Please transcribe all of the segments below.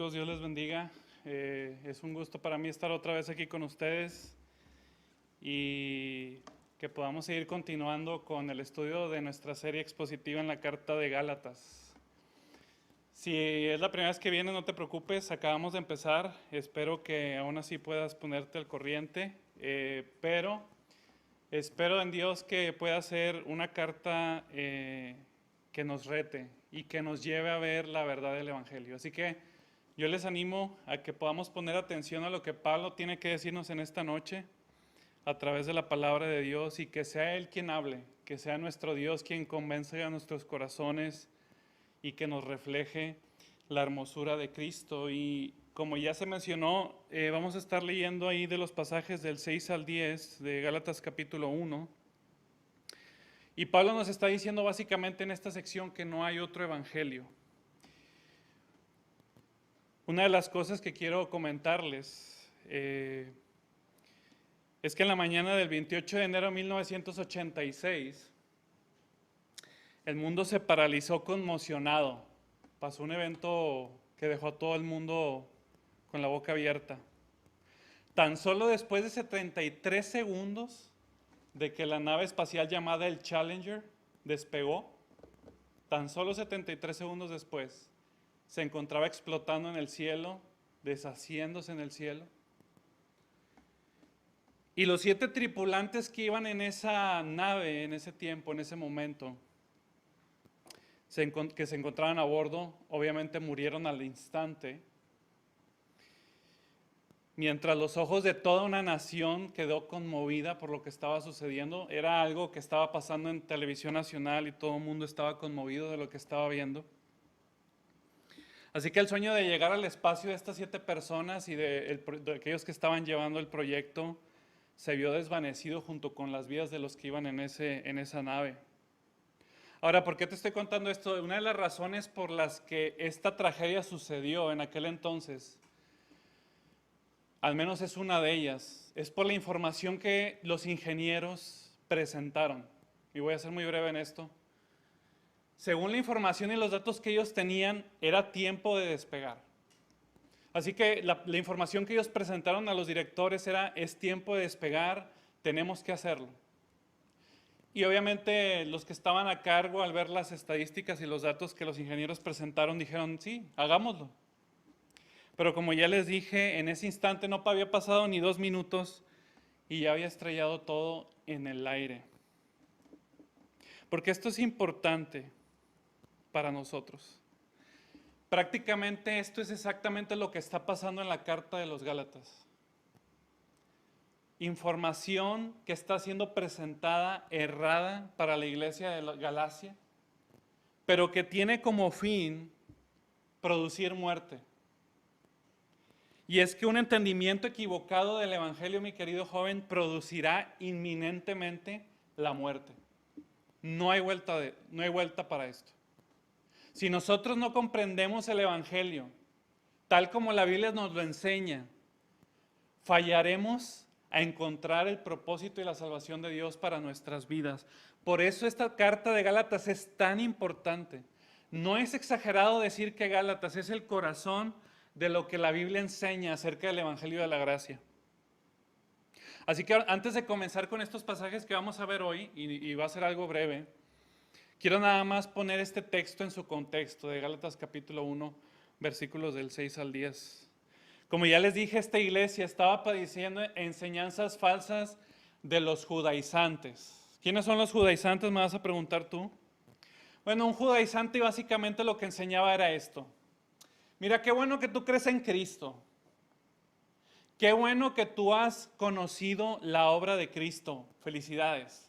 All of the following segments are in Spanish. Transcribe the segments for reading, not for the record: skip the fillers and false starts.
chicos, Dios les bendiga. Es un gusto para mí estar otra vez aquí con ustedes y que podamos seguir continuando con el estudio de nuestra serie expositiva en la Carta de Gálatas. Si es la primera vez que vienes, no te preocupes, acabamos de empezar. Espero que aún así puedas ponerte al corriente, pero espero en Dios que pueda ser una carta que nos rete y que nos lleve a ver la verdad del Evangelio. Así que yo les animo a que podamos poner atención a lo que Pablo tiene que decirnos en esta noche a través de la palabra de Dios y que sea Él quien hable, que sea nuestro Dios quien convence a nuestros corazones y que nos refleje la hermosura de Cristo. Y como ya se mencionó, vamos a estar leyendo ahí de los pasajes del 6 al 10 de Gálatas capítulo 1. Y Pablo nos está diciendo básicamente en esta sección que no hay otro evangelio. Una de las cosas que quiero comentarles es que en la mañana del 28 de enero de 1986, el mundo se paralizó conmocionado. Pasó un evento que dejó a todo el mundo con la boca abierta. Tan solo después de 73 segundos de que la nave espacial llamada el Challenger despegó, tan solo 73 segundos después, se encontraba explotando en el cielo, deshaciéndose en el cielo. Y los 7 tripulantes que iban en esa nave en ese tiempo, en ese momento, que se encontraban a bordo, obviamente murieron al instante, mientras los ojos de toda una nación quedó conmovida por lo que estaba sucediendo. Era algo que estaba pasando en televisión nacional y todo el mundo estaba conmovido de lo que estaba viendo. Así que el sueño de llegar al espacio de estas 7 personas y de aquellos que estaban llevando el proyecto se vio desvanecido junto con las vidas de los que iban en esa nave. Ahora, ¿por qué te estoy contando esto? Una de las razones por las que esta tragedia sucedió en aquel entonces, al menos es una de ellas, es por la información que los ingenieros presentaron. Y voy a ser muy breve en esto. Según la información y los datos que ellos tenían, era tiempo de despegar. Así que la información que ellos presentaron a los directores era: es tiempo de despegar, tenemos que hacerlo. Y obviamente los que estaban a cargo, al ver las estadísticas y los datos que los ingenieros presentaron, dijeron: sí, hagámoslo. Pero como ya les dije, en ese instante no había pasado ni 2 minutos y ya había estrellado todo en el aire. Porque esto es importante para nosotros. Prácticamente esto es exactamente lo que está pasando en la carta de los Gálatas. Información que está siendo presentada errada para la iglesia de Galacia, pero que tiene como fin producir muerte. Y es que un entendimiento equivocado del Evangelio, mi querido joven, producirá inminentemente la muerte. No hay vuelta para esto. Si nosotros no comprendemos el Evangelio, tal como la Biblia nos lo enseña, fallaremos a encontrar el propósito y la salvación de Dios para nuestras vidas. Por eso esta carta de Gálatas es tan importante. No es exagerado decir que Gálatas es el corazón de lo que la Biblia enseña acerca del Evangelio de la Gracia. Así que antes de comenzar con estos pasajes que vamos a ver hoy, y va a ser algo breve, quiero nada más poner este texto en su contexto de Gálatas capítulo 1, versículos del 6 al 10. Como ya les dije, esta iglesia estaba padeciendo enseñanzas falsas de los judaizantes. ¿Quiénes son los judaizantes? Me vas a preguntar tú. Bueno, un judaizante básicamente lo que enseñaba era esto: mira, qué bueno que tú crees en Cristo. Qué bueno que tú has conocido la obra de Cristo. Felicidades.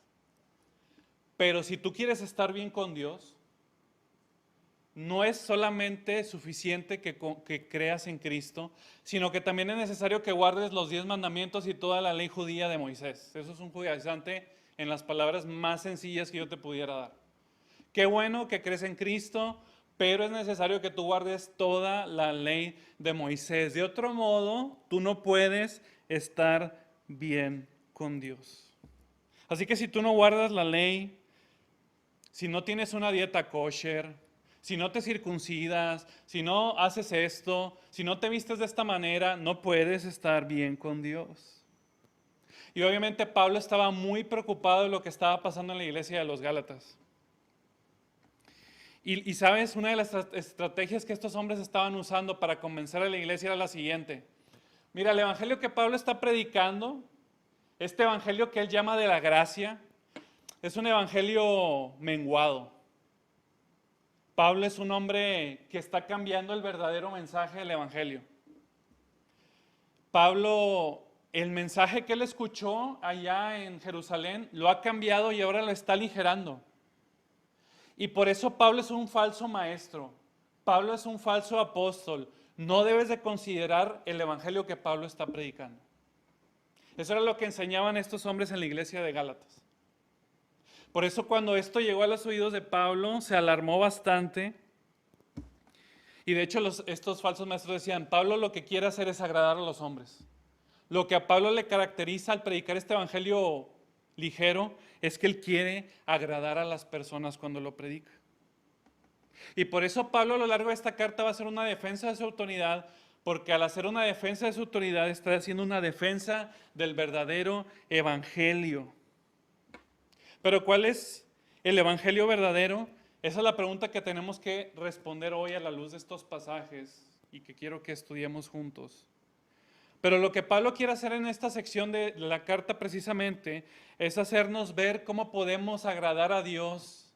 Pero si tú quieres estar bien con Dios, no es solamente suficiente que creas en Cristo, sino que también es necesario que guardes los 10 mandamientos y toda la ley judía de Moisés. Eso es un judaizante en las palabras más sencillas que yo te pudiera dar. Qué bueno que crees en Cristo, pero es necesario que tú guardes toda la ley de Moisés. De otro modo, tú no puedes estar bien con Dios. Así que si tú no guardas la ley, si no tienes una dieta kosher, Si no te circuncidas, si no haces esto, si no te vistes de esta manera, no puedes estar bien con Dios. Y obviamente Pablo estaba muy preocupado de lo que estaba pasando en la iglesia de los Gálatas. Y sabes, una de las estrategias que estos hombres estaban usando para convencer a la iglesia era la siguiente. Mira, el evangelio que Pablo está predicando, este evangelio que él llama de la gracia, es un evangelio menguado. Pablo es un hombre que está cambiando el verdadero mensaje del evangelio. Pablo, el mensaje que él escuchó allá en Jerusalén, lo ha cambiado y ahora lo está aligerando. Y por eso Pablo es un falso maestro. Pablo es un falso apóstol. No debes de considerar el evangelio que Pablo está predicando. Eso era lo que enseñaban estos hombres en la iglesia de Gálatas. Por eso cuando esto llegó a los oídos de Pablo, se alarmó bastante. Y de hecho estos falsos maestros decían, Pablo lo que quiere hacer es agradar a los hombres. Lo que a Pablo le caracteriza al predicar este evangelio ligero es que él quiere agradar a las personas cuando lo predica. Y por eso Pablo a lo largo de esta carta va a hacer una defensa de su autoridad, porque al hacer una defensa de su autoridad está haciendo una defensa del verdadero evangelio. Pero ¿cuál es el evangelio verdadero? Esa es la pregunta que tenemos que responder hoy a la luz de estos pasajes y que quiero que estudiemos juntos. Pero lo que Pablo quiere hacer en esta sección de la carta precisamente es hacernos ver cómo podemos agradar a Dios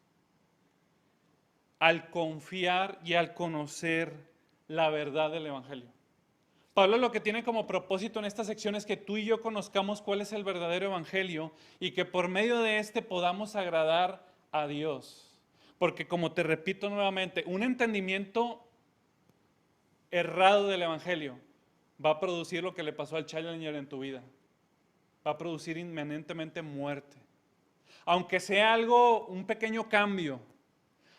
al confiar y al conocer la verdad del evangelio. Pablo lo que tiene como propósito en esta sección es que tú y yo conozcamos cuál es el verdadero evangelio y que por medio de este podamos agradar a Dios. Porque como te repito nuevamente, un entendimiento errado del evangelio va a producir lo que le pasó al Challenger en tu vida. Va a producir inminentemente muerte. Aunque sea algo, un pequeño cambio,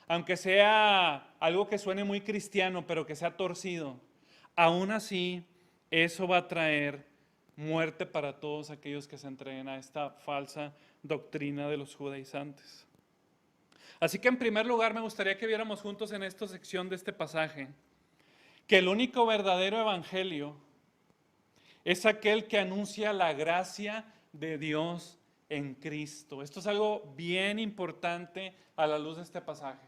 aunque sea algo que suene muy cristiano, pero que sea torcido, aún así, eso va a traer muerte para todos aquellos que se entreguen a esta falsa doctrina de los judaizantes. Así que en primer lugar me gustaría que viéramos juntos en esta sección de este pasaje que el único verdadero evangelio es aquel que anuncia la gracia de Dios en Cristo. Esto es algo bien importante a la luz de este pasaje.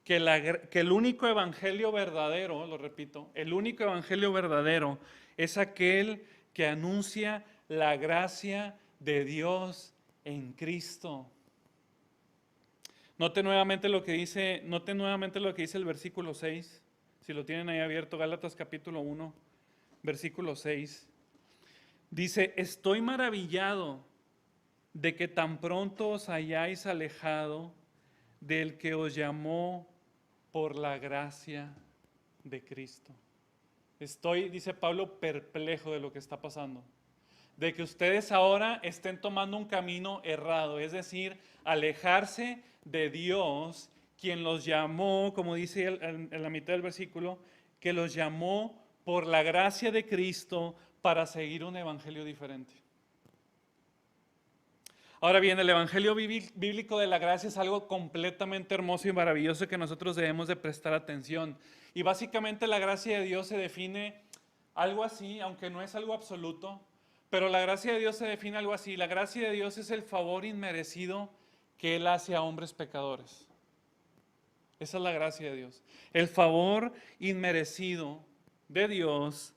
Que el único evangelio verdadero, lo repito, el único evangelio verdadero es aquel que anuncia la gracia de Dios en Cristo. Note nuevamente lo que dice el versículo 6. Si lo tienen ahí abierto, Gálatas capítulo 1, versículo 6. Dice, estoy maravillado de que tan pronto os hayáis alejado del que os llamó por la gracia de Cristo. Estoy, dice Pablo, perplejo de lo que está pasando. De que ustedes ahora estén tomando un camino errado, es decir, alejarse de Dios, quien los llamó, como dice en la mitad del versículo, que los llamó por la gracia de Cristo para seguir un evangelio diferente. Ahora bien, el evangelio bíblico de la gracia es algo completamente hermoso y maravilloso que nosotros debemos de prestar atención. Y básicamente la gracia de Dios se define algo así, aunque no es algo absoluto, pero la gracia de Dios se define algo así. La gracia de Dios es el favor inmerecido que Él hace a hombres pecadores. Esa es la gracia de Dios. El favor inmerecido de Dios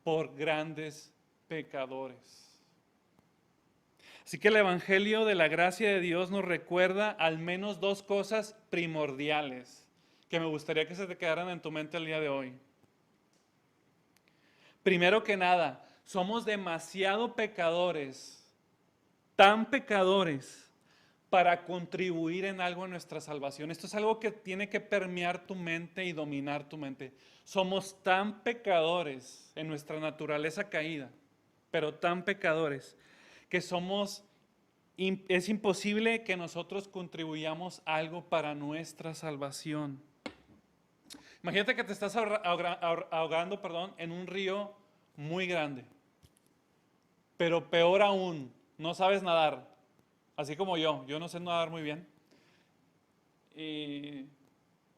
por grandes pecadores. Así que el evangelio de la gracia de Dios nos recuerda al menos dos cosas primordiales que me gustaría que se te quedaran en tu mente el día de hoy. Primero que nada, somos demasiado pecadores, tan pecadores, para contribuir en algo en nuestra salvación. Esto es algo que tiene que permear tu mente y dominar tu mente. Somos tan pecadores en nuestra naturaleza caída, pero tan pecadores, que es imposible que nosotros contribuyamos algo para nuestra salvación. Imagínate que te estás ahogando, en un río muy grande, pero peor aún, no sabes nadar. Así como yo no sé nadar muy bien. Y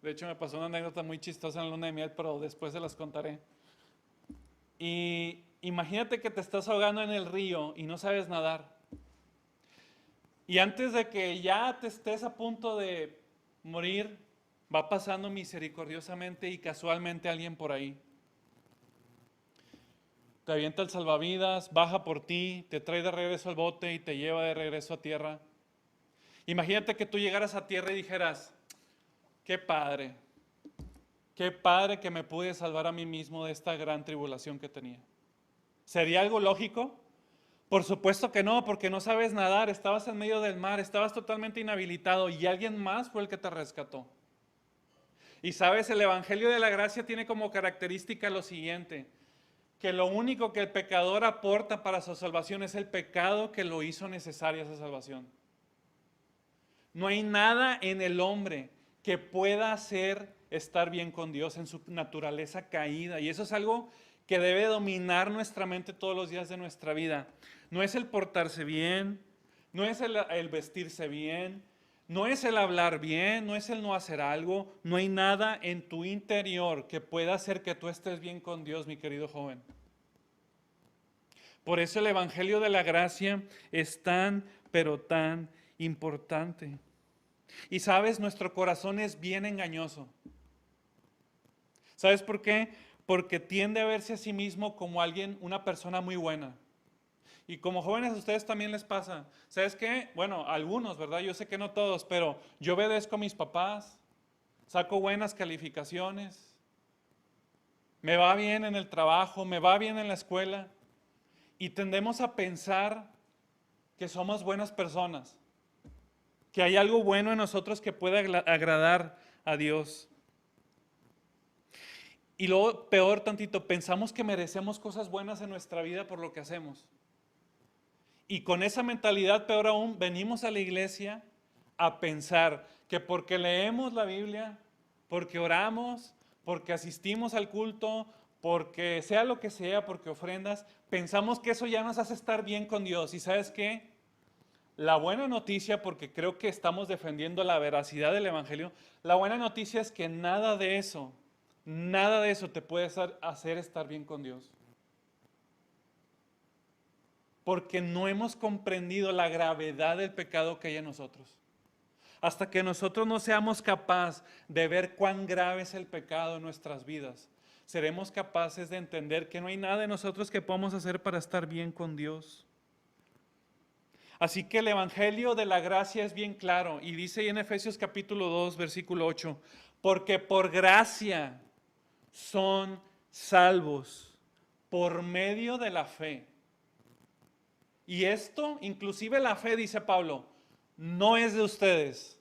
De hecho, me pasó una anécdota muy chistosa en la luna de miel, pero después se las contaré. Y imagínate que te estás ahogando en el río y no sabes nadar. Y antes de que ya te estés a punto de morir, va pasando misericordiosamente y casualmente alguien por ahí. Te avienta el salvavidas, baja por ti, te trae de regreso al bote y te lleva de regreso a tierra. Imagínate que tú llegaras a tierra y dijeras, qué padre que me pude salvar a mí mismo de esta gran tribulación que tenía. ¿Sería algo lógico? Por supuesto que no, porque no sabes nadar, estabas en medio del mar, estabas totalmente inhabilitado y alguien más fue el que te rescató. Y sabes, el Evangelio de la Gracia tiene como característica lo siguiente, que lo único que el pecador aporta para su salvación es el pecado que lo hizo necesaria esa salvación. No hay nada en el hombre que pueda hacer estar bien con Dios en su naturaleza caída. Y eso es algo que debe dominar nuestra mente todos los días de nuestra vida. No es el portarse bien, no es el vestirse bien, no es el hablar bien, no es el no hacer algo. No hay nada en tu interior que pueda hacer que tú estés bien con Dios, mi querido joven. Por eso el Evangelio de la Gracia es tan, pero tan importante. Y sabes, nuestro corazón es bien engañoso. ¿Sabes por qué? Porque tiende a verse a sí mismo como alguien, una persona muy buena. Y como jóvenes a ustedes también les pasa. ¿Sabes qué? Bueno, algunos, ¿verdad? Yo sé que no todos, pero yo obedezco a mis papás, saco buenas calificaciones, me va bien en el trabajo, me va bien en la escuela. Y tendemos a pensar que somos buenas personas, que hay algo bueno en nosotros que pueda agradar a Dios. Y luego, peor tantito, pensamos que merecemos cosas buenas en nuestra vida por lo que hacemos. Y con esa mentalidad, peor aún, venimos a la iglesia a pensar que porque leemos la Biblia, porque oramos, porque asistimos al culto, porque sea lo que sea, porque ofrendas, pensamos que eso ya nos hace estar bien con Dios. ¿Y sabes qué? La buena noticia, porque creo que estamos defendiendo la veracidad del Evangelio, la buena noticia es que nada de eso te puede hacer estar bien con Dios. Porque no hemos comprendido la gravedad del pecado que hay en nosotros. Hasta que nosotros no seamos capaces de ver cuán grave es el pecado en nuestras vidas, seremos capaces de entender que no hay nada en nosotros que podamos hacer para estar bien con Dios. Así que el Evangelio de la Gracia es bien claro y dice ahí en Efesios capítulo 2, versículo 8, porque por gracia son salvos por medio de la fe. Y esto, inclusive la fe, dice Pablo, no es de ustedes,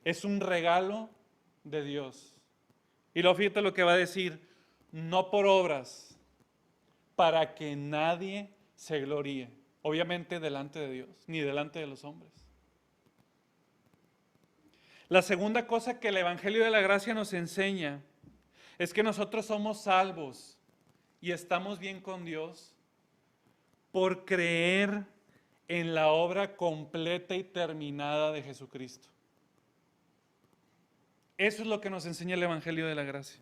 es un regalo de Dios. Y luego fíjate lo que va a decir, no por obras, para que nadie se gloríe, obviamente delante de Dios, ni delante de los hombres. La segunda cosa que el Evangelio de la Gracia nos enseña es que nosotros somos salvos y estamos bien con Dios por creer en la obra completa y terminada de Jesucristo. Eso es lo que nos enseña el Evangelio de la Gracia.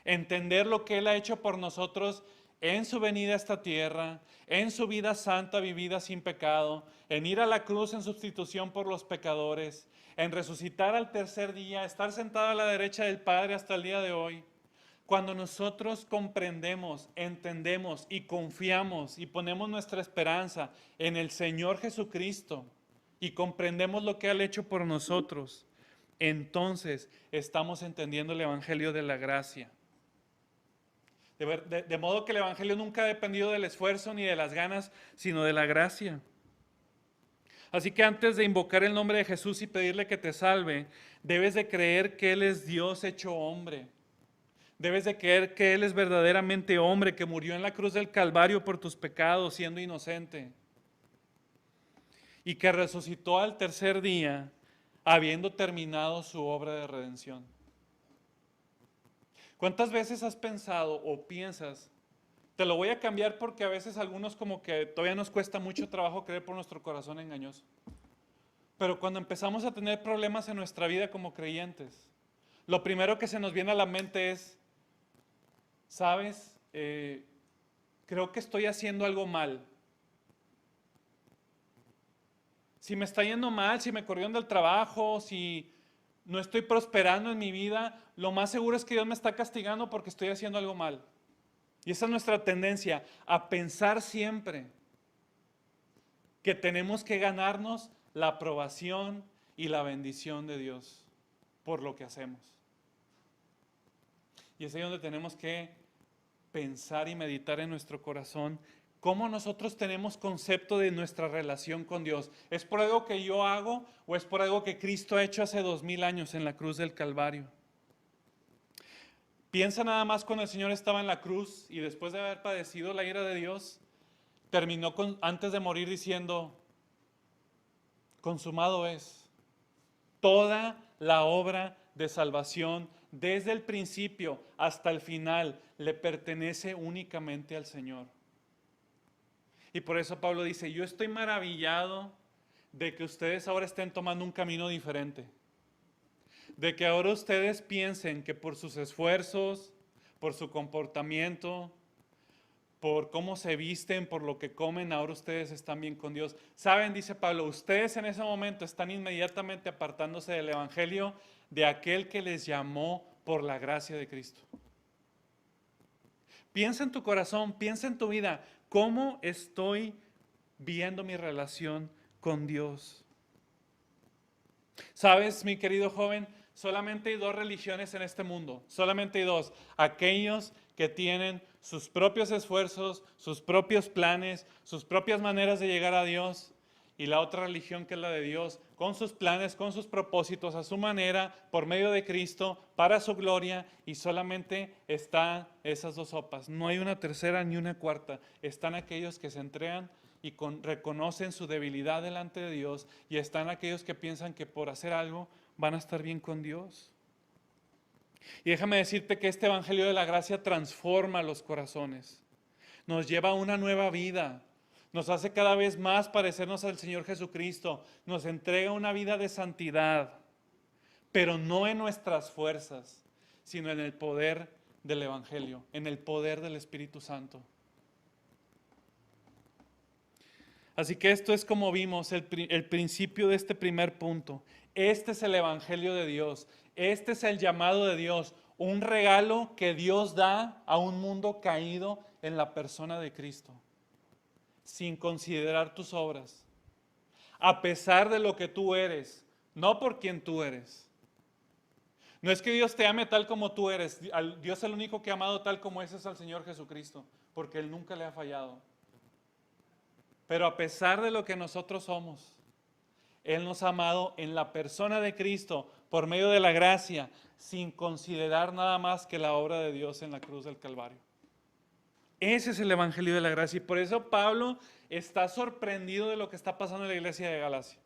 Entender lo que Él ha hecho por nosotros en su venida a esta tierra, en su vida santa vivida sin pecado, en ir a la cruz en sustitución por los pecadores, en resucitar al tercer día, estar sentado a la derecha del Padre hasta el día de hoy. Cuando nosotros comprendemos, entendemos y confiamos y ponemos nuestra esperanza en el Señor Jesucristo y comprendemos lo que Él ha hecho por nosotros, entonces estamos entendiendo el Evangelio de la Gracia. De modo que el Evangelio nunca ha dependido del esfuerzo ni de las ganas, sino de la gracia. Así que antes de invocar el nombre de Jesús y pedirle que te salve, debes de creer que Él es Dios hecho hombre. Debes de creer que Él es verdaderamente hombre, que murió en la cruz del Calvario por tus pecados, siendo inocente. Y que resucitó al tercer día, habiendo terminado su obra de redención. ¿Cuántas veces has pensado o piensas? Te lo voy a cambiar porque a veces algunos como que todavía nos cuesta mucho trabajo creer por nuestro corazón engañoso. Pero cuando empezamos a tener problemas en nuestra vida como creyentes, lo primero que se nos viene a la mente es, ¿sabes? Creo que estoy haciendo algo mal. Si me está yendo mal, si me corrieron del trabajo, si no estoy prosperando en mi vida, lo más seguro es que Dios me está castigando porque estoy haciendo algo mal. Y esa es nuestra tendencia, a pensar siempre que tenemos que ganarnos la aprobación y la bendición de Dios por lo que hacemos. Y es ahí donde tenemos que pensar y meditar en nuestro corazón cómo nosotros tenemos concepto de nuestra relación con Dios. ¿Es por algo que yo hago o es por algo que Cristo ha hecho hace 2000 años en la cruz del Calvario? Piensa nada más cuando el Señor estaba en la cruz y después de haber padecido la ira de Dios, terminó antes de morir diciendo, consumado es. Toda la obra de salvación, desde el principio hasta el final, le pertenece únicamente al Señor. Y por eso Pablo dice, yo estoy maravillado de que ustedes ahora estén tomando un camino diferente. De que ahora ustedes piensen que por sus esfuerzos, por su comportamiento, por cómo se visten, por lo que comen, ahora ustedes están bien con Dios. Saben, dice Pablo, ustedes en ese momento están inmediatamente apartándose del Evangelio de aquel que les llamó por la gracia de Cristo. Piensa en tu corazón, piensa en tu vida, ¿cómo estoy viendo mi relación con Dios? ¿Sabes, mi querido joven? Solamente hay dos religiones en este mundo, solamente hay dos. Aquellos que tienen sus propios esfuerzos, sus propios planes, sus propias maneras de llegar a Dios, y la otra religión que es la de Dios, con sus planes, con sus propósitos, a su manera, por medio de Cristo, para su gloria, y solamente están esas dos sopas. No hay una tercera ni una cuarta. Están aquellos que se entregan y reconocen su debilidad delante de Dios, y están aquellos que piensan que por hacer algo van a estar bien con Dios. Y déjame decirte que este Evangelio de la Gracia transforma los corazones, nos lleva a una nueva vida, nos hace cada vez más parecernos al Señor Jesucristo, nos entrega una vida de santidad, pero no en nuestras fuerzas, sino en el poder del Evangelio, en el poder del Espíritu Santo. Así que esto es como vimos el principio de este primer punto. Este es el Evangelio de Dios. Este es el llamado de Dios. Un regalo que Dios da a un mundo caído en la persona de Cristo. Sin considerar tus obras. A pesar de lo que tú eres. No por quien tú eres. No es que Dios te ame tal como tú eres. Dios el único que ha amado tal como es al Señor Jesucristo. Porque Él nunca le ha fallado. Pero a pesar de lo que nosotros somos, Él nos ha amado en la persona de Cristo, por medio de la gracia, sin considerar nada más que la obra de Dios en la cruz del Calvario. Ese es el Evangelio de la gracia, y por eso Pablo está sorprendido de lo que está pasando en la iglesia de Galacia.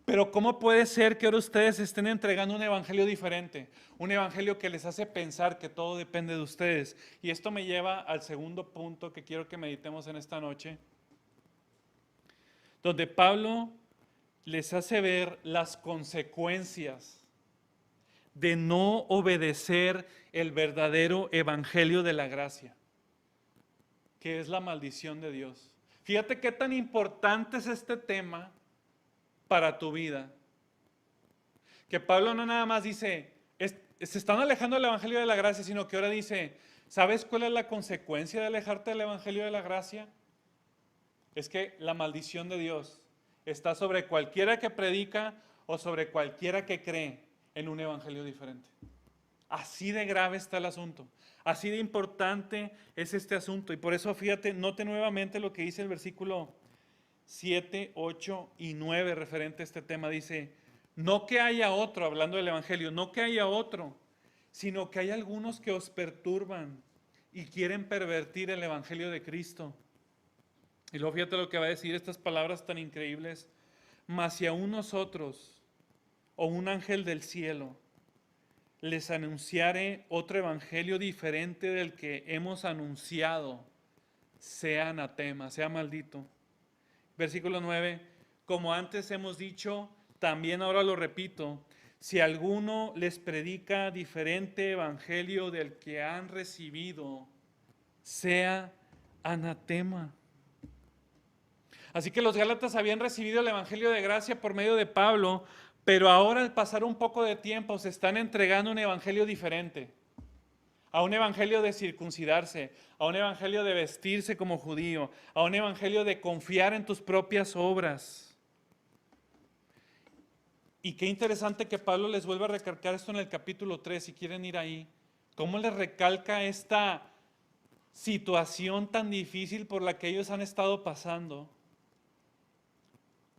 Pero ¿cómo puede ser que ahora ustedes estén entregando un evangelio diferente? Un evangelio que les hace pensar que todo depende de ustedes. Y esto me lleva al segundo punto que quiero que meditemos en esta noche, donde Pablo les hace ver las consecuencias de no obedecer el verdadero evangelio de la gracia, que es la maldición de Dios. Fíjate qué tan importante es este tema para tu vida, que Pablo no nada más dice, se están alejando del evangelio de la gracia, sino que ahora dice, ¿sabes cuál es la consecuencia de alejarte del evangelio de la gracia? Es que la maldición de Dios está sobre cualquiera que predica o sobre cualquiera que cree en un evangelio diferente. Así de grave está el asunto. Así de importante es este asunto. Y por eso, fíjate, note nuevamente lo que dice el versículo 7, 8 y 9 referente a este tema. Dice, no que haya otro, hablando del evangelio, no que haya otro, sino que hay algunos que os perturban y quieren pervertir el evangelio de Cristo. Y luego fíjate lo que va a decir, estas palabras tan increíbles. Mas si aún nosotros, o un ángel del cielo, les anunciare otro evangelio diferente del que hemos anunciado, sea anatema, sea maldito. Versículo 9, como antes hemos dicho, también ahora lo repito, si alguno les predica diferente evangelio del que han recibido, sea anatema. Así que los Gálatas habían recibido el evangelio de gracia por medio de Pablo, pero ahora al pasar un poco de tiempo se están entregando un evangelio diferente. A un evangelio de circuncidarse, a un evangelio de vestirse como judío, a un evangelio de confiar en tus propias obras. Y qué interesante que Pablo les vuelva a recalcar esto en el capítulo 3, si quieren ir ahí. Cómo les recalca esta situación tan difícil por la que ellos han estado pasando.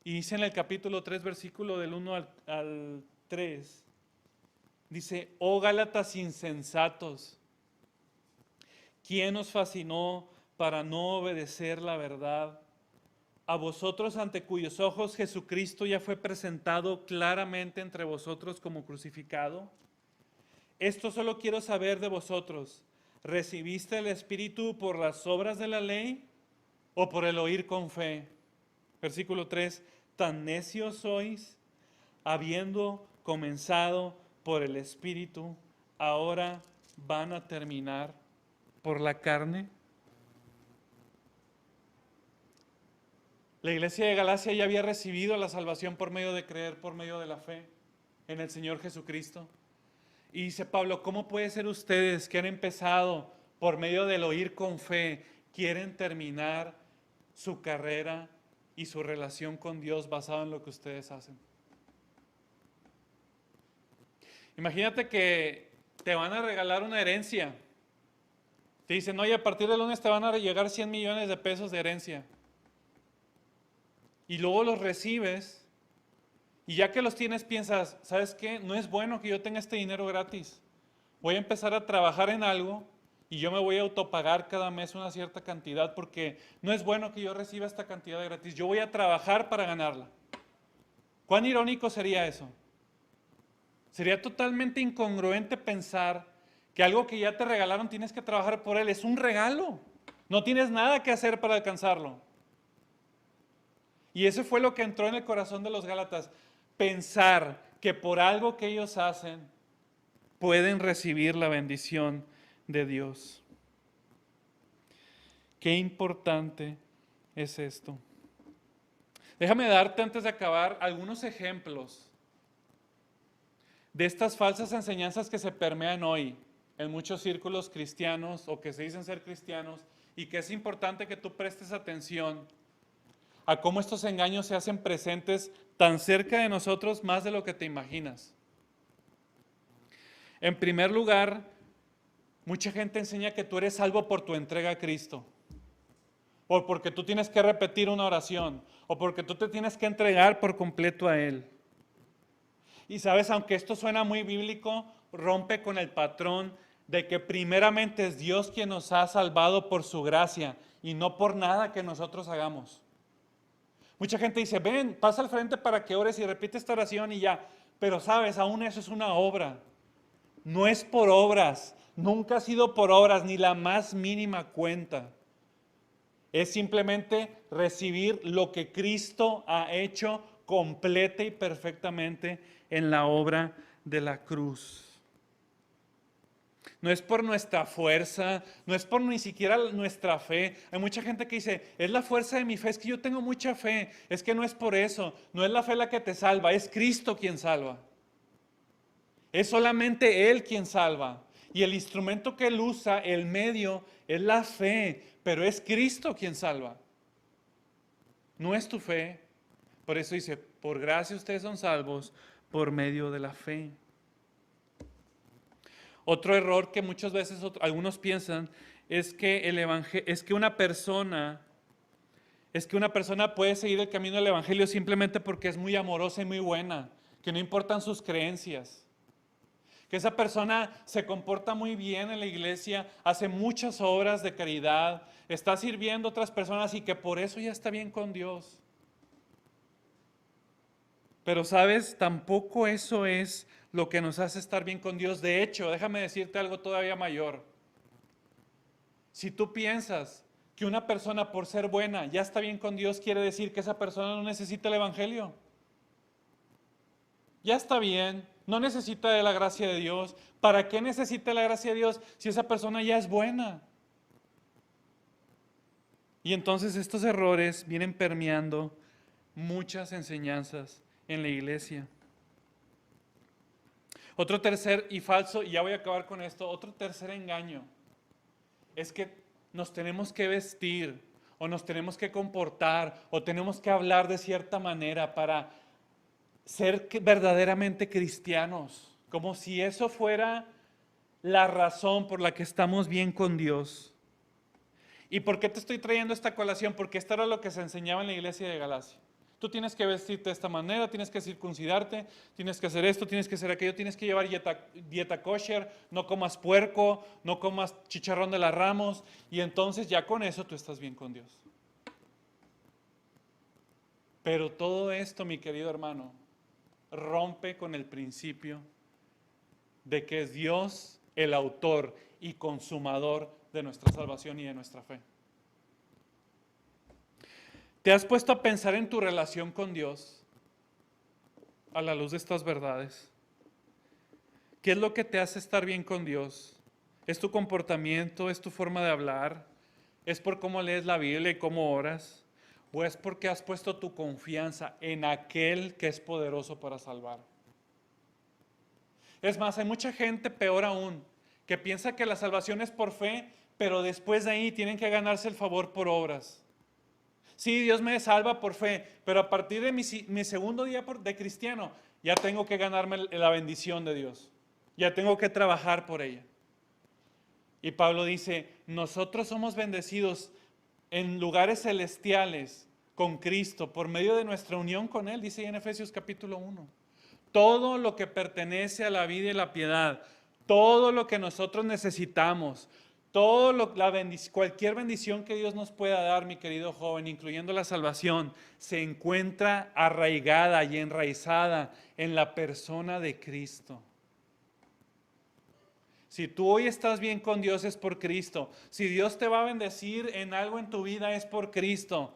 Y dice en el capítulo 3, versículo del 1 al 3, dice: oh Gálatas insensatos, ¿quién os fascinó para no obedecer la verdad? A vosotros ante cuyos ojos Jesucristo ya fue presentado claramente entre vosotros como crucificado. Esto solo quiero saber de vosotros: ¿recibiste el Espíritu por las obras de la ley o por el oír con fe? Versículo 3, tan necios sois, habiendo comenzado por el Espíritu, ahora van a terminar por la carne. La iglesia de Galacia ya había recibido la salvación por medio de creer, por medio de la fe en el Señor Jesucristo. Y dice Pablo, ¿cómo puede ser ustedes que han empezado por medio del oír con fe, quieren terminar su carrera y su relación con Dios basado en lo que ustedes hacen? Imagínate que te van a regalar una herencia. Te dicen, oye, a partir del lunes te van a llegar 100 millones de pesos de herencia. Y luego los recibes y ya que los tienes piensas, ¿sabes qué? No es bueno que yo tenga este dinero gratis. Voy a empezar a trabajar en algo y yo me voy a autopagar cada mes una cierta cantidad porque no es bueno que yo reciba esta cantidad de gratis. Yo voy a trabajar para ganarla. ¿Cuán irónico sería eso? Sería totalmente incongruente pensar que algo que ya te regalaron tienes que trabajar por él. Es un regalo. No tienes nada que hacer para alcanzarlo. Y eso fue lo que entró en el corazón de los Gálatas. Pensar que por algo que ellos hacen pueden recibir la bendición de Dios. Qué importante es esto. Déjame darte antes de acabar algunos ejemplos de estas falsas enseñanzas que se permean hoy en muchos círculos cristianos o que se dicen ser cristianos y que es importante que tú prestes atención a cómo estos engaños se hacen presentes tan cerca de nosotros más de lo que te imaginas. En primer lugar, mucha gente enseña que tú eres salvo por tu entrega a Cristo, o porque tú tienes que repetir una oración, o porque tú te tienes que entregar por completo a Él. Y sabes, aunque esto suena muy bíblico, rompe con el patrón de que primeramente es Dios quien nos ha salvado por su gracia y no por nada que nosotros hagamos. Mucha gente dice, ven, pasa al frente para que ores y repite esta oración y ya. Pero sabes, aún eso es una obra. No es por obras, nunca ha sido por obras, ni la más mínima cuenta. Es simplemente recibir lo que Cristo ha hecho completa y perfectamente en la obra de la cruz. No es por nuestra fuerza, no es por ni siquiera nuestra fe. Hay mucha gente que dice, es la fuerza de mi fe, es que yo tengo mucha fe. Es que no es por eso, no es la fe la que te salva, es Cristo quien salva. Es solamente Él quien salva. Y el instrumento que Él usa, el medio, es la fe, pero es Cristo quien salva. No es tu fe. Por eso dice, por gracia ustedes son salvos por medio de la fe. Otro error que muchas veces algunos piensan es que una persona puede seguir el camino del evangelio simplemente porque es muy amorosa y muy buena, que no importan sus creencias. Que esa persona se comporta muy bien en la iglesia, hace muchas obras de caridad, está sirviendo a otras personas y que por eso ya está bien con Dios. Pero sabes, tampoco eso es lo que nos hace estar bien con Dios. De hecho, déjame decirte algo todavía mayor. Si tú piensas que una persona por ser buena ya está bien con Dios, quiere decir que esa persona no necesita el evangelio. Ya está bien, No necesita de la gracia de Dios. ¿Para qué necesita la gracia de Dios si esa persona ya es buena? Y entonces estos errores vienen permeando muchas enseñanzas en la iglesia. Otro tercer y falso, y ya voy a acabar con esto, otro tercer engaño es que nos tenemos que vestir o nos tenemos que comportar o tenemos que hablar de cierta manera para ser verdaderamente cristianos, como si eso fuera la razón por la que estamos bien con Dios. ¿Y por qué te estoy trayendo esta colación? Porque esto era lo que se enseñaba en la iglesia de Galacia. Tú tienes que vestirte de esta manera, tienes que circuncidarte, tienes que hacer esto, tienes que hacer aquello, tienes que llevar dieta kosher, no comas puerco, no comas chicharrón de las Ramos, y entonces ya con eso tú estás bien con Dios. Pero todo esto, mi querido hermano, rompe con el principio de que es Dios el autor y consumador de nuestra salvación y de nuestra fe. ¿Te has puesto a pensar en tu relación con Dios a la luz de estas verdades? ¿Qué es lo que te hace estar bien con Dios? ¿Es tu comportamiento? ¿Es tu forma de hablar? ¿Es por cómo lees la Biblia y cómo oras? ¿O es porque has puesto tu confianza en aquel que es poderoso para salvar? Es más, hay mucha gente, peor aún, que piensa que la salvación es por fe, pero después de ahí tienen que ganarse el favor por obras. Sí, Dios me salva por fe, pero a partir de mi segundo día de cristiano, ya tengo que ganarme la bendición de Dios. Ya tengo que trabajar por ella. Y Pablo dice, nosotros somos bendecidos en lugares celestiales con Cristo por medio de nuestra unión con Él, dice en Efesios capítulo 1. Todo lo que pertenece a la vida y la piedad, todo lo que nosotros necesitamos, cualquier bendición que Dios nos pueda dar, mi querido joven, incluyendo la salvación, se encuentra arraigada y enraizada en la persona de Cristo. Si tú hoy estás bien con Dios es por Cristo. Si Dios te va a bendecir en algo en tu vida es por Cristo.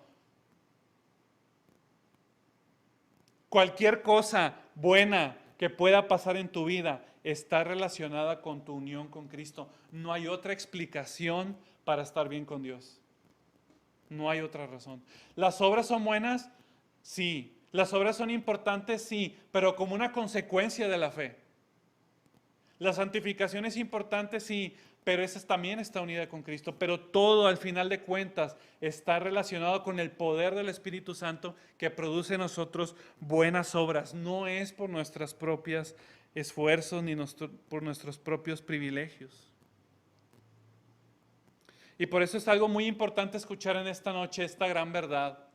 Cualquier cosa buena que pueda pasar en tu vida está relacionada con tu unión con Cristo. No hay otra explicación para estar bien con Dios. No hay otra razón. ¿Las obras son buenas? Sí. ¿Las obras son importantes? Sí, pero como una consecuencia de la fe. La santificación es importante, sí, pero esa también está unida con Cristo. Pero todo, al final de cuentas, está relacionado con el poder del Espíritu Santo que produce en nosotros buenas obras. No es por nuestras propias esfuerzos ni por nuestros propios privilegios. Y por eso es algo muy importante escuchar en esta noche esta gran verdad.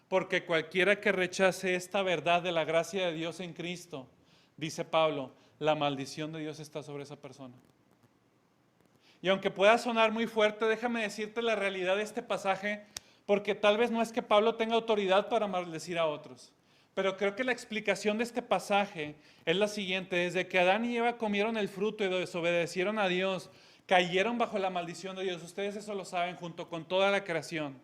Porque cualquiera que rechace esta verdad de la gracia de Dios en Cristo, dice Pablo, la maldición de Dios está sobre esa persona. Y aunque pueda sonar muy fuerte, déjame decirte la realidad de este pasaje, porque tal vez no es que Pablo tenga autoridad para maldecir a otros, pero creo que la explicación de este pasaje es la siguiente: desde que Adán y Eva comieron el fruto y desobedecieron a Dios, cayeron bajo la maldición de Dios. Ustedes eso lo saben, junto con toda la creación.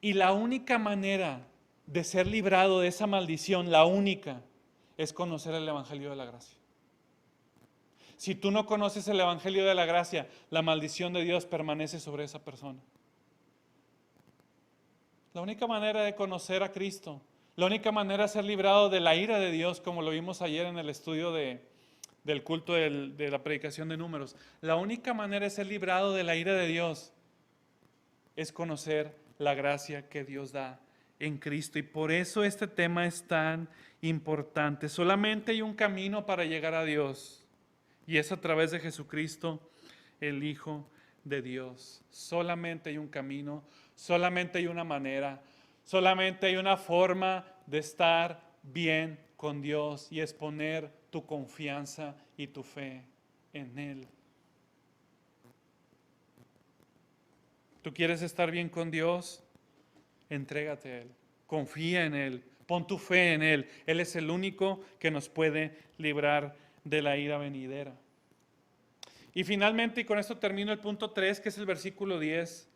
Y la única manera de ser librado de esa maldición, la única, es conocer el Evangelio de la Gracia. Si tú no conoces el Evangelio de la Gracia, la maldición de Dios permanece sobre esa persona. La única manera de conocer a Cristo, la única manera de ser librado de la ira de Dios, como lo vimos ayer en el estudio del culto de la predicación de Números, la única manera de ser librado de la ira de Dios es conocer la gracia que Dios da en Cristo. Y por eso este tema es tan importante. Solamente hay un camino para llegar a Dios, y es a través de Jesucristo, el Hijo de Dios. Solamente hay un camino, solamente hay una manera, solamente hay una forma de estar bien con Dios, y es poner tu confianza y tu fe en Él. ¿Tú quieres estar bien con Dios? Entrégate a Él, confía en Él, pon tu fe en Él. Él es el único que nos puede librar de la ira venidera. Y finalmente, y con esto termino el punto 3, que es el versículo 10.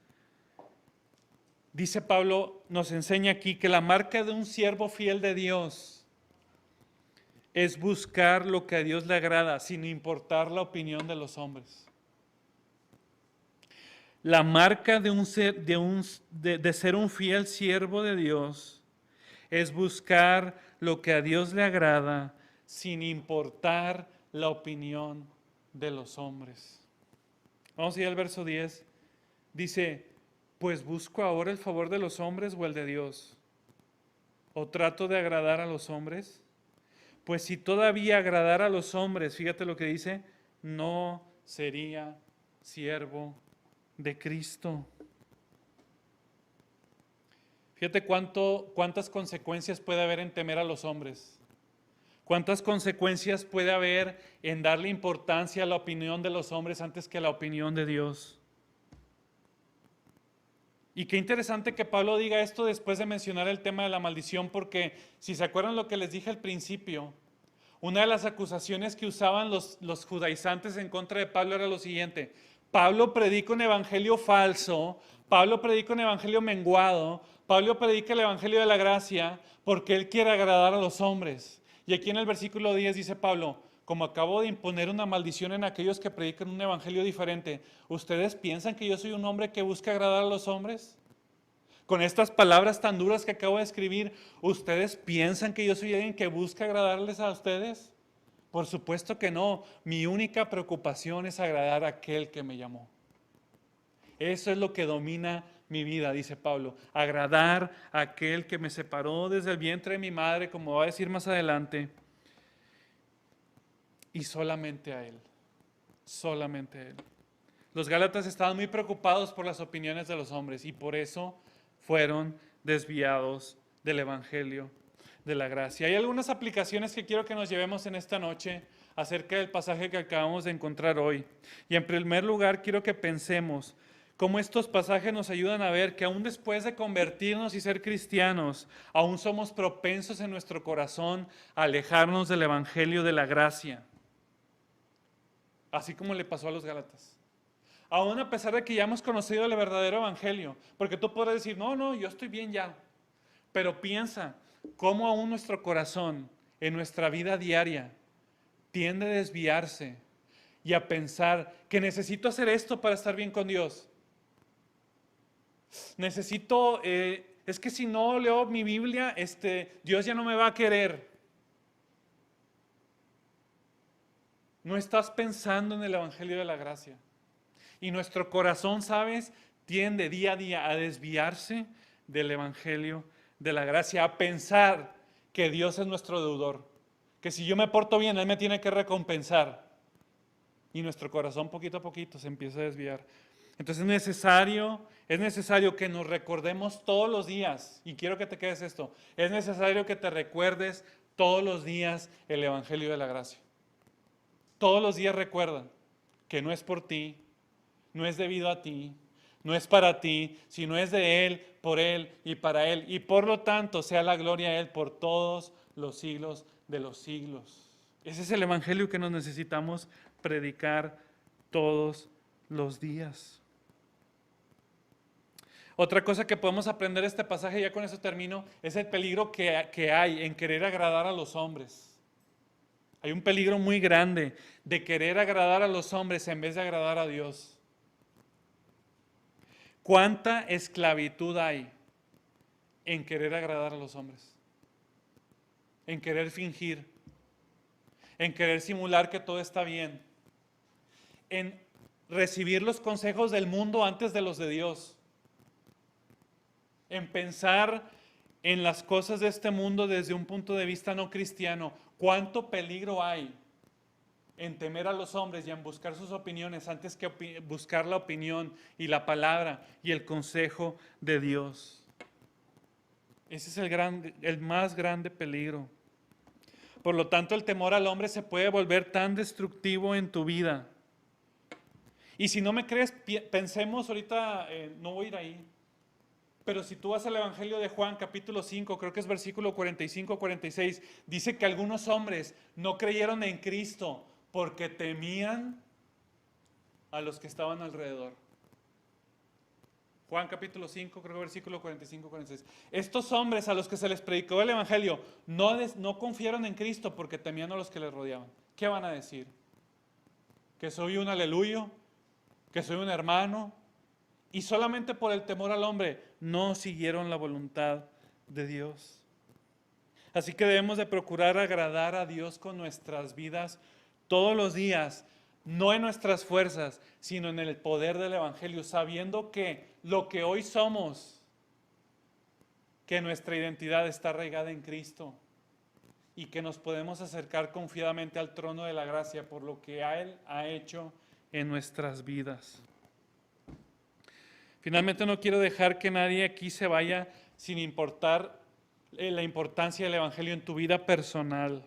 Dice Pablo, nos enseña aquí que la marca de un siervo fiel de Dios es buscar lo que a Dios le agrada, sin importar la opinión de los hombres. La marca de ser un fiel siervo de Dios es buscar lo que a Dios le agrada, sin importar la opinión de los hombres. Vamos a ir al verso 10. Dice, pues busco ahora el favor de los hombres o el de Dios. ¿O trato de agradar a los hombres? Pues si todavía agradara a los hombres, fíjate lo que dice, no sería siervo de Cristo. Fíjate cuántas consecuencias puede haber en temer a los hombres. Cuántas consecuencias puede haber en darle importancia a la opinión de los hombres antes que a la opinión de Dios. Y qué interesante que Pablo diga esto después de mencionar el tema de la maldición, porque si se acuerdan lo que les dije al principio, una de las acusaciones que usaban los judaizantes en contra de Pablo era lo siguiente: Pablo predica un evangelio falso, Pablo predica un evangelio menguado, Pablo predica el evangelio de la gracia porque él quiere agradar a los hombres. Y aquí en el versículo 10 dice Pablo, como acabo de imponer una maldición en aquellos que predican un evangelio diferente, ¿ustedes piensan que yo soy un hombre que busca agradar a los hombres? Con estas palabras tan duras que acabo de escribir, ¿ustedes piensan que yo soy alguien que busca agradarles a ustedes? Por supuesto que no. Mi única preocupación es agradar a aquel que me llamó. Eso es lo que domina mi vida, dice Pablo. Agradar a aquel que me separó desde el vientre de mi madre, como va a decir más adelante. Y solamente a Él. Solamente a Él. Los Gálatas estaban muy preocupados por las opiniones de los hombres y por eso fueron desviados del Evangelio de la gracia. Hay algunas aplicaciones que quiero que nos llevemos en esta noche acerca del pasaje que acabamos de encontrar hoy. Y en primer lugar quiero que pensemos cómo estos pasajes nos ayudan a ver que aún después de convertirnos y ser cristianos, aún somos propensos en nuestro corazón a alejarnos del Evangelio de la gracia. Así como le pasó a los Gálatas. Aún a pesar de que ya hemos conocido el verdadero evangelio, porque tú podrás decir, no, yo estoy bien ya, pero piensa cómo aún nuestro corazón, en nuestra vida diaria, tiende a desviarse y a pensar que necesito hacer esto para estar bien con Dios. Necesito, es que si no leo mi Biblia, Dios ya no me va a querer. No estás pensando en el evangelio de la gracia. Y nuestro corazón, ¿sabes?, tiende día a día a desviarse del evangelio de la gracia, a pensar que Dios es nuestro deudor, que si yo me porto bien, Él me tiene que recompensar. Y nuestro corazón poquito a poquito se empieza a desviar. Entonces es necesario que nos recordemos todos los días, y quiero que te quedes esto, es necesario que te recuerdes todos los días el evangelio de la gracia. Todos los días recuerda que no es por ti, no es debido a ti, no es para ti, sino es de Él, por Él y para Él. Y por lo tanto sea la gloria a Él por todos los siglos de los siglos. Ese es el evangelio que nos necesitamos predicar todos los días. Otra cosa que podemos aprender de este pasaje, ya con eso termino, es el peligro que hay en querer agradar a los hombres. Hay un peligro muy grande de querer agradar a los hombres en vez de agradar a Dios. ¿Cuánta esclavitud hay en querer agradar a los hombres? En querer fingir, en querer simular que todo está bien, en recibir los consejos del mundo antes de los de Dios, en pensar en las cosas de este mundo desde un punto de vista no cristiano. ¿Cuánto peligro hay en temer a los hombres y en buscar sus opiniones antes que buscar la opinión y la palabra y el consejo de Dios? Ese es el más grande peligro. Por lo tanto, el temor al hombre se puede volver tan destructivo en tu vida. Y si no me crees, pensemos ahorita, no voy a ir ahí, pero si tú vas al Evangelio de Juan, capítulo 5, creo que es versículo 45-46, dice que algunos hombres no creyeron en Cristo porque temían a los que estaban alrededor. Juan capítulo 5, creo que versículo 45-46. Estos hombres a los que se les predicó el Evangelio no confiaron en Cristo porque temían a los que les rodeaban. ¿Qué van a decir? ¿Que soy un aleluyo? ¿Que soy un hermano? Y solamente por el temor al hombre no siguieron la voluntad de Dios. Así que debemos de procurar agradar a Dios con nuestras vidas todos los días, no en nuestras fuerzas, sino en el poder del Evangelio, sabiendo que lo que hoy somos, que nuestra identidad está arraigada en Cristo y que nos podemos acercar confiadamente al trono de la gracia por lo que Él ha hecho en nuestras vidas. Finalmente, no quiero dejar que nadie aquí se vaya sin importar la importancia del Evangelio en tu vida personal.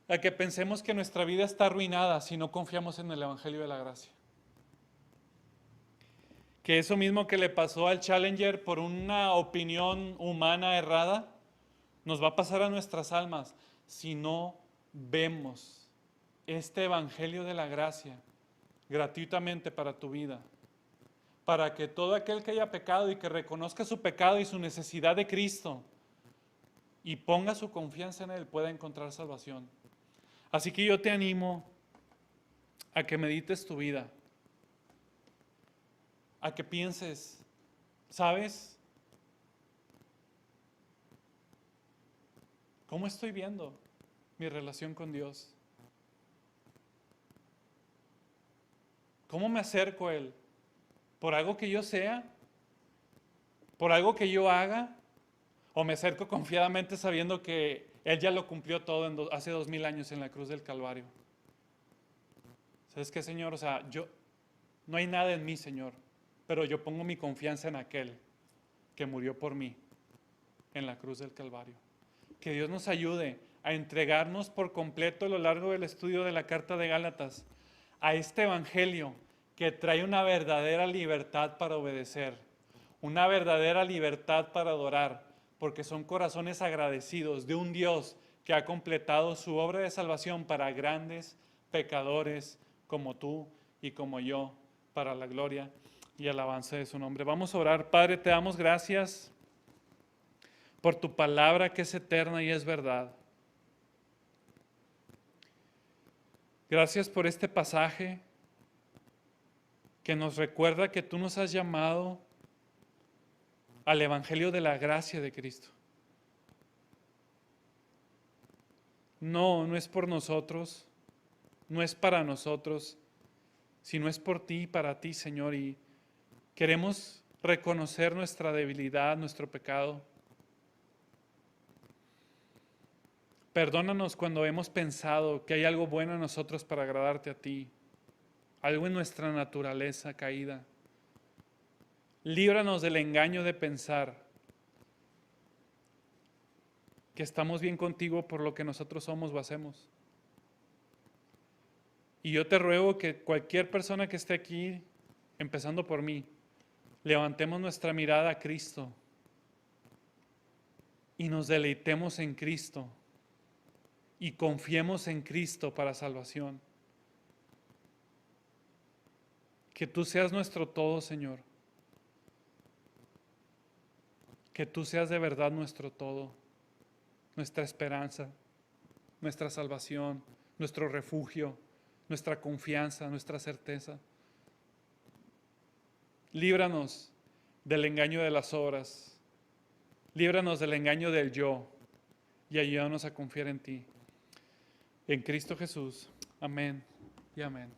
A que pensemos que nuestra vida está arruinada si no confiamos en el Evangelio de la gracia. Que eso mismo que le pasó al Challenger por una opinión humana errada, nos va a pasar a nuestras almas si no vemos este Evangelio de la gracia gratuitamente para tu vida. Para que todo aquel que haya pecado y que reconozca su pecado y su necesidad de Cristo y ponga su confianza en Él, pueda encontrar salvación. Así que yo te animo a que medites tu vida, a que pienses, ¿sabes? ¿Cómo estoy viendo mi relación con Dios? ¿Cómo me acerco a Él? ¿Por algo que yo sea? ¿Por algo que yo haga? ¿O me acerco confiadamente sabiendo que Él ya lo cumplió todo hace 2000 años en la cruz del Calvario? ¿Sabes qué, Señor? O sea, no hay nada en mí, Señor, pero yo pongo mi confianza en aquel que murió por mí en la cruz del Calvario. Que Dios nos ayude a entregarnos por completo a lo largo del estudio de la Carta de Gálatas a este Evangelio que trae una verdadera libertad para obedecer, una verdadera libertad para adorar, porque son corazones agradecidos de un Dios que ha completado su obra de salvación para grandes pecadores como tú y como yo, para la gloria y alabanza de su nombre. Vamos a orar. Padre, te damos gracias por tu palabra que es eterna y es verdad. Gracias por este pasaje que nos recuerda que tú nos has llamado al Evangelio de la gracia de Cristo. No es por nosotros, no es para nosotros, sino es por ti y para ti, Señor. Y queremos reconocer nuestra debilidad, nuestro pecado. Perdónanos cuando hemos pensado que hay algo bueno en nosotros para agradarte a ti, algo en nuestra naturaleza caída. Líbranos del engaño de pensar que estamos bien contigo por lo que nosotros somos o hacemos. Y yo te ruego que cualquier persona que esté aquí, empezando por mí, levantemos nuestra mirada a Cristo y nos deleitemos en Cristo y confiemos en Cristo para salvación. Que tú seas nuestro todo, Señor. Que tú seas de verdad nuestro todo, nuestra esperanza, nuestra salvación, nuestro refugio, nuestra confianza, nuestra certeza. Líbranos del engaño de las obras, líbranos del engaño del yo y ayúdanos a confiar en ti. En Cristo Jesús. Amén y amén.